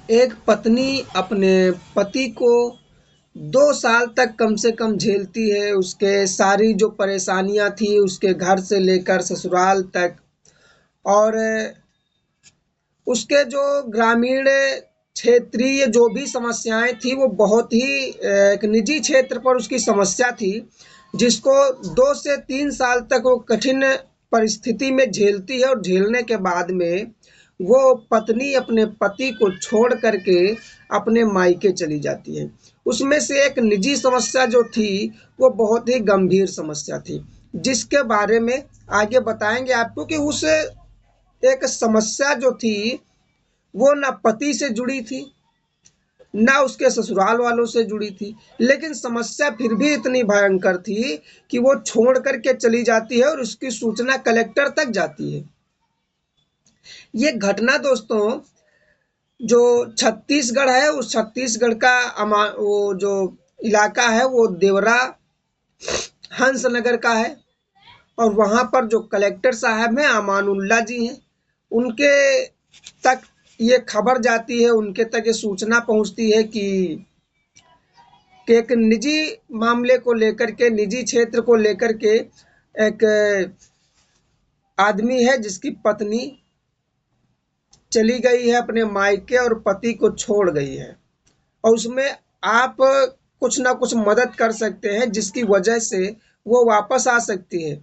एक पत्नी अपने पति को 2 साल तक कम से कम झेलती है। उसके सारी जो परेशानियां थी उसके घर से लेकर ससुराल तक, और उसके जो ग्रामीण क्षेत्रीय जो भी समस्याएं थी वो बहुत ही एक निजी क्षेत्र पर उसकी समस्या थी, जिसको 2 से 3 साल तक वो कठिन परिस्थिति में झेलती है। और झेलने के बाद में वो पत्नी अपने पति को छोड़ करके अपने मायके चली जाती है। उसमें से एक निजी समस्या जो थी वो बहुत ही गंभीर समस्या थी, जिसके बारे में आगे बताएंगे आपको कि उस एक समस्या जो थी वो ना पति से जुड़ी थी, ना उसके ससुराल वालों से जुड़ी थी, लेकिन समस्या फिर भी इतनी भयंकर थी कि वो छोड़ करके चली जाती है और उसकी सूचना कलेक्टर तक जाती है। ये घटना दोस्तों जो छत्तीसगढ़ है, उस छत्तीसगढ़ का वो जो इलाका है वो देवरा हंसनगर का है। और वहाँ पर जो कलेक्टर साहब हैं अमानुल्लाह जी हैं, उनके तक ये खबर जाती है, उनके तक ये सूचना पहुँचती है कि एक निजी मामले को लेकर के, निजी क्षेत्र को लेकर के एक आदमी है जिसकी पत्नी चली गई है अपने मायके और पति को छोड़ गई है, और उसमें आप कुछ ना कुछ मदद कर सकते हैं जिसकी वजह से वो वापस आ सकती है।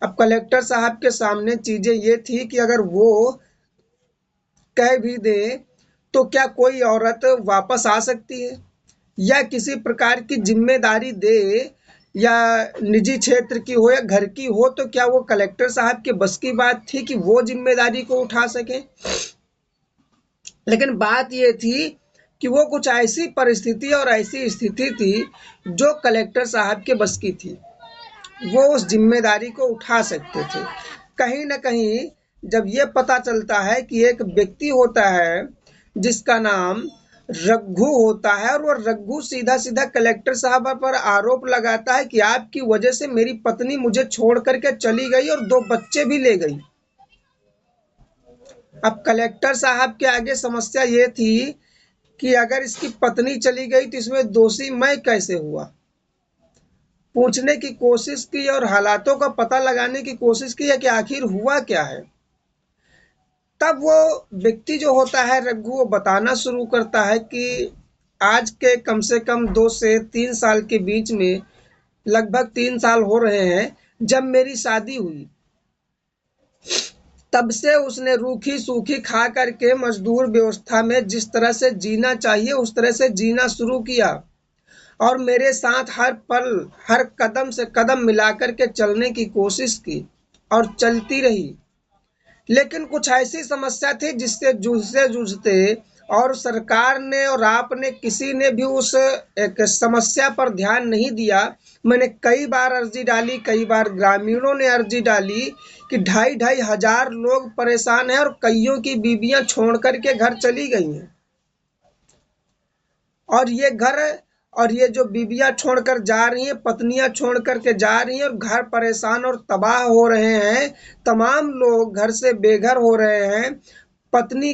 अब कलेक्टर साहब के सामने चीजें ये थी कि अगर वो कह भी दे तो क्या कोई औरत वापस आ सकती है, या किसी प्रकार की जिम्मेदारी दे, या निजी क्षेत्र की हो या घर की हो, तो क्या वो कलेक्टर साहब के बस की बात थी कि वो जिम्मेदारी को उठा सके। लेकिन बात ये थी कि वो कुछ ऐसी परिस्थिति और ऐसी स्थिति थी जो कलेक्टर साहब के बस की थी, वो उस जिम्मेदारी को उठा सकते थे। कहीं ना कहीं जब ये पता चलता है कि एक व्यक्ति होता है जिसका नाम रघु होता है, और वो रघु सीधा सीधा कलेक्टर साहब पर आरोप लगाता है कि आपकी वजह से मेरी पत्नी मुझे छोड़ करके चली गई और 2 बच्चे भी ले गई। अब कलेक्टर साहब के आगे समस्या ये थी कि अगर इसकी पत्नी चली गई तो इसमें दोषी मैं कैसे हुआ। पूछने की कोशिश की और हालातों का पता लगाने की कोशिश की है कि आखिर हुआ क्या है। तब वो व्यक्ति जो होता है रघु, वो बताना शुरू करता है कि आज के कम से कम 2 से 3 साल के बीच में, लगभग 3 साल हो रहे हैं जब मेरी शादी हुई, तब से उसने रूखी सूखी खा करके मजदूर व्यवस्था में जिस तरह से जीना चाहिए उस तरह से जीना शुरू किया, और मेरे साथ हर पल हर कदम से कदम मिलाकर के चलने की कोशिश की और चलती रही। लेकिन कुछ ऐसी समस्या थी जिससे जूझते जूझते, और सरकार ने और आपने किसी ने भी उस एक समस्या पर ध्यान नहीं दिया। मैंने कई बार अर्जी डाली, कई बार ग्रामीणों ने अर्जी डाली कि 2,500 लोग परेशान हैं और कईयों की बीबियां छोड़ करके घर चली गई हैं, और ये घर और ये जो बीबियां छोड़कर जा रही हैं, पत्नियां छोड़ करके जा रही हैं, और घर परेशान और तबाह हो रहे हैं। तमाम लोग घर से बेघर हो रहे हैं, पत्नी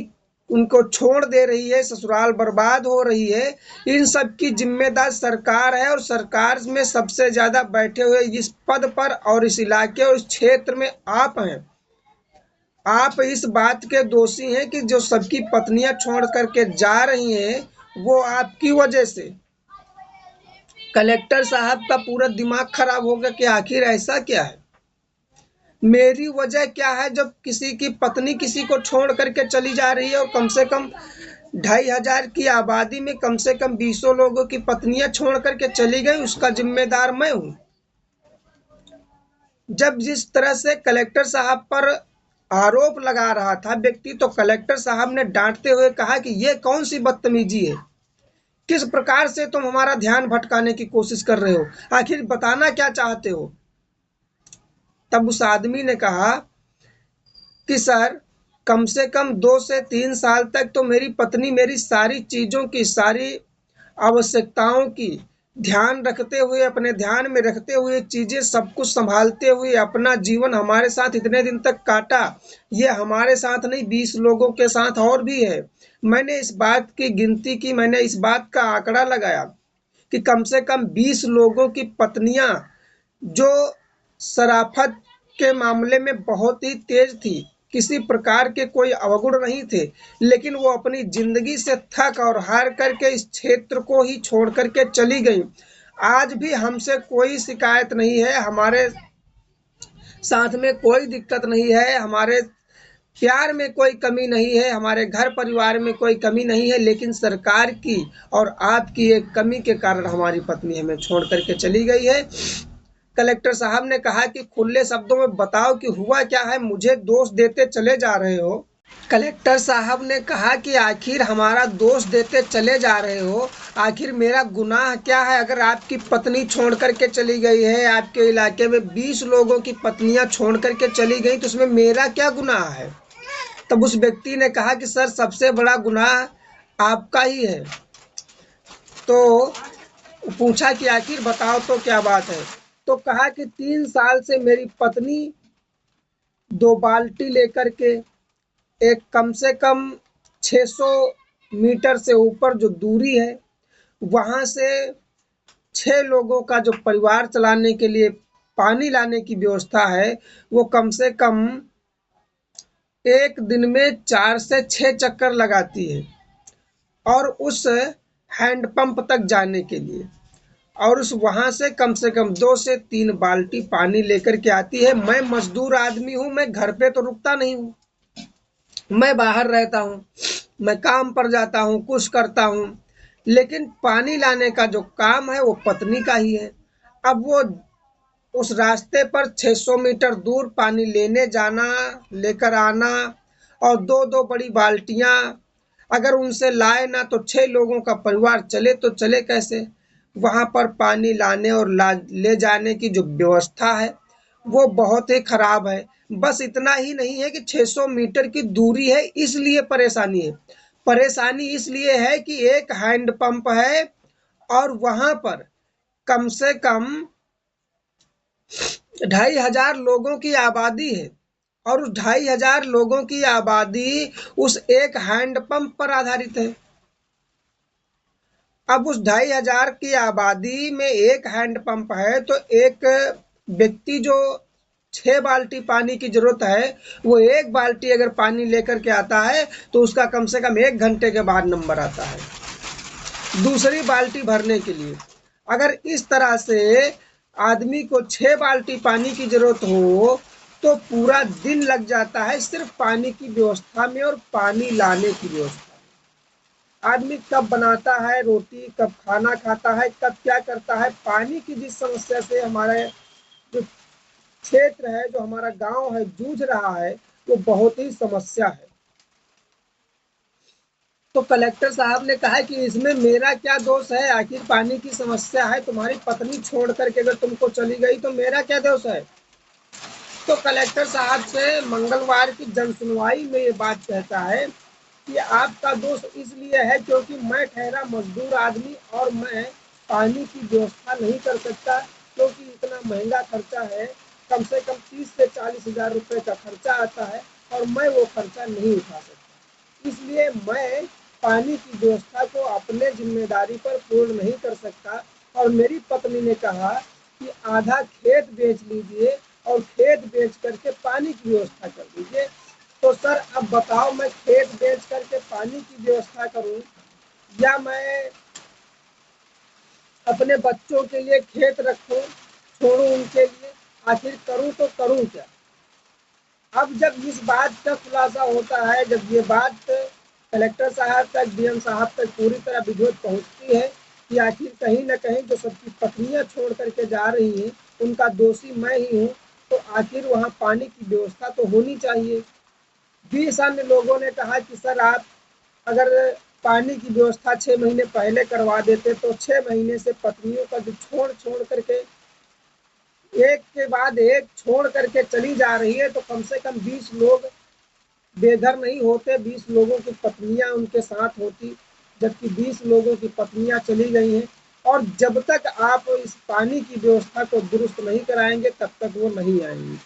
उनको छोड़ दे रही है, ससुराल बर्बाद हो रही है। इन सब की जिम्मेदार सरकार है, और सरकार में सबसे ज्यादा बैठे हुए इस पद पर और इस इलाके और इस क्षेत्र में आप हैं। आप इस बात के दोषी हैं कि जो सबकी पत्नियां छोड़ करके जा रही हैं वो आपकी वजह से। कलेक्टर साहब का पूरा दिमाग खराब हो गया कि आखिर ऐसा क्या है, मेरी वजह क्या है जब किसी की पत्नी किसी को छोड़ करके चली जा रही है, और कम से कम 2,500 की आबादी में कम से कम 20 लोगों की पत्नियां छोड़ करके चली गई, उसका जिम्मेदार मैं हूँ। जब जिस तरह से कलेक्टर साहब पर आरोप लगा रहा था व्यक्ति, तो कलेक्टर साहब ने डांटते हुए कहा कि ये कौन सी बदतमीजी है, किस प्रकार से तुम हमारा ध्यान भटकाने की कोशिश कर रहे हो, आखिर बताना क्या चाहते हो। तब उस आदमी ने कहा कि सर, कम से कम 2 से 3 साल तक तो मेरी पत्नी मेरी सारी चीजों की, सारी आवश्यकताओं की ध्यान रखते हुए, अपने ध्यान में रखते हुए, चीज़ें सब कुछ सँभालते हुए अपना जीवन हमारे साथ इतने दिन तक काटा। ये हमारे साथ नहीं, 20 लोगों के साथ और भी है। मैंने इस बात की गिनती की, मैंने इस बात का आंकड़ा लगाया कि कम से कम 20 लोगों की पत्नियां, जो शराफत के मामले में बहुत ही तेज थी, किसी प्रकार के कोई अवगुण नहीं थे, लेकिन वो अपनी जिंदगी से थक और हार करके इस क्षेत्र को ही छोड़ करके चली गई। आज भी हमसे कोई शिकायत नहीं है, हमारे साथ में कोई दिक्कत नहीं है, हमारे प्यार में कोई कमी नहीं है, हमारे घर परिवार में कोई कमी नहीं है, लेकिन सरकार की और आपकी एक कमी के कारण हमारी पत्नी हमें छोड़ करके चली गई है। कलेक्टर साहब ने कहा कि खुले शब्दों में बताओ कि हुआ क्या है, मुझे दोष देते चले जा रहे हो। कलेक्टर साहब ने कहा कि आखिर हमारा दोष देते चले जा रहे हो, आखिर मेरा गुनाह क्या है? अगर आपकी पत्नी छोड़ करके चली गई है, आपके इलाके में 20 लोगों की पत्नियां छोड़ करके चली गई, तो उसमें मेरा क्या गुनाह है? तब उस व्यक्ति ने कहा कि सर, सबसे बड़ा गुनाह आपका ही है। तो पूछा कि आखिर बताओ तो क्या बात है? तो कहा कि 3 साल से मेरी पत्नी 2 बाल्टी लेकर के एक कम से कम 600 मीटर से ऊपर जो दूरी है, वहां से 6 लोगों का जो परिवार चलाने के लिए पानी लाने की व्यवस्था है, वो कम से कम एक दिन में 4 से 6 चक्कर लगाती है, और उस हैंडपंप तक जाने के लिए, और उस वहां से कम 2 से 3 बाल्टी पानी लेकर के आती है। मैं मजदूर आदमी हूँ, मैं घर पे तो रुकता नहीं हूँ, मैं बाहर रहता हूँ, मैं काम पर जाता हूँ, कुछ करता हूँ, लेकिन पानी लाने का जो काम है वो पत्नी का ही है। अब वो उस रास्ते पर 600 मीटर दूर पानी लेने जाना, लेकर आना, और दो दो बड़ी बाल्टियां, अगर उनसे लाए ना तो 6 लोगों का परिवार चले तो चले कैसे? वहां पर पानी लाने और ले जाने की जो व्यवस्था है वो बहुत ही खराब है। बस इतना ही नहीं है कि 600 मीटर की दूरी है इसलिए परेशानी है, परेशानी इसलिए है कि एक हैंडपंप है, और वहां पर कम से कम 2,500 लोगों की आबादी है, और उस 2,500 लोगों की आबादी उस एक हैंडपंप पर आधारित है। अब उस 2,500 की आबादी में एक हैंडपंप है, तो एक व्यक्ति जो 6 बाल्टी पानी की जरूरत है, वो 1 बाल्टी अगर पानी लेकर के आता है तो उसका कम से कम 1 घंटे के बाद नंबर आता है दूसरी बाल्टी भरने के लिए। अगर इस तरह से आदमी को 6 बाल्टी पानी की जरूरत हो तो पूरा दिन लग जाता है सिर्फ पानी की व्यवस्था में और पानी लाने की व्यवस्था। आदमी कब बनाता है रोटी, कब खाना खाता है, कब क्या करता है, पानी की जिस समस्या से हमारा जो क्षेत्र है, जो हमारा गांव है, जूझ रहा है, वो बहुत ही समस्या है। तो कलेक्टर साहब ने कहा कि इसमें मेरा क्या दोष है? आखिर पानी की समस्या है, तुम्हारी पत्नी छोड़ करके अगर तुमको चली गई तो मेरा क्या दोष है? तो कलेक्टर साहब से मंगलवार की जन सुनवाई में ये बात कहता है कि आपका दोष इसलिए है क्योंकि मैं ठहरा मजदूर आदमी और मैं पानी की व्यवस्था नहीं कर सकता, क्योंकि इतना महंगा खर्चा है, कम से कम 30 से 40 हजार रुपये का खर्चा आता है, और मैं वो खर्चा नहीं उठा सकता। इसलिए मैं पानी की व्यवस्था को अपने जिम्मेदारी पर पूर्ण नहीं कर सकता। और मेरी पत्नी ने कहा कि आधा खेत बेच लीजिए और खेत बेच करके पानी की व्यवस्था कर दीजिए। तो सर, अब बताओ, मैं खेत बेच करके पानी की व्यवस्था करूं, या मैं अपने बच्चों के लिए खेत रखूं, छोड़ूं उनके लिए? आखिर करूं तो करूं क्या? अब जब इस बात का खुलासा होता है, जब ये बात कलेक्टर साहब तक, डीएम साहब तक पूरी तरह विद्युत पहुंचती है कि आखिर कहीं ना कहीं जो सबकी पत्नियां छोड़ करके जा रही हैं उनका दोषी मैं ही हूँ, तो आखिर वहाँ पानी की व्यवस्था तो होनी चाहिए। 20 अन्य लोगों ने कहा कि सर, आप अगर पानी की व्यवस्था 6 महीने पहले करवा देते तो 6 महीने से पत्नियों का जो छोड़ छोड़ करके एक के बाद एक छोड़ करके चली जा रही है, तो कम से कम 20 लोग बेघर नहीं होते, 20 लोगों की पत्नियां उनके साथ होती, जबकि 20 लोगों की पत्नियां चली गई हैं। और जब तक आप इस पानी की व्यवस्था को दुरुस्त नहीं कराएंगे तब तक वो नहीं आएंगी।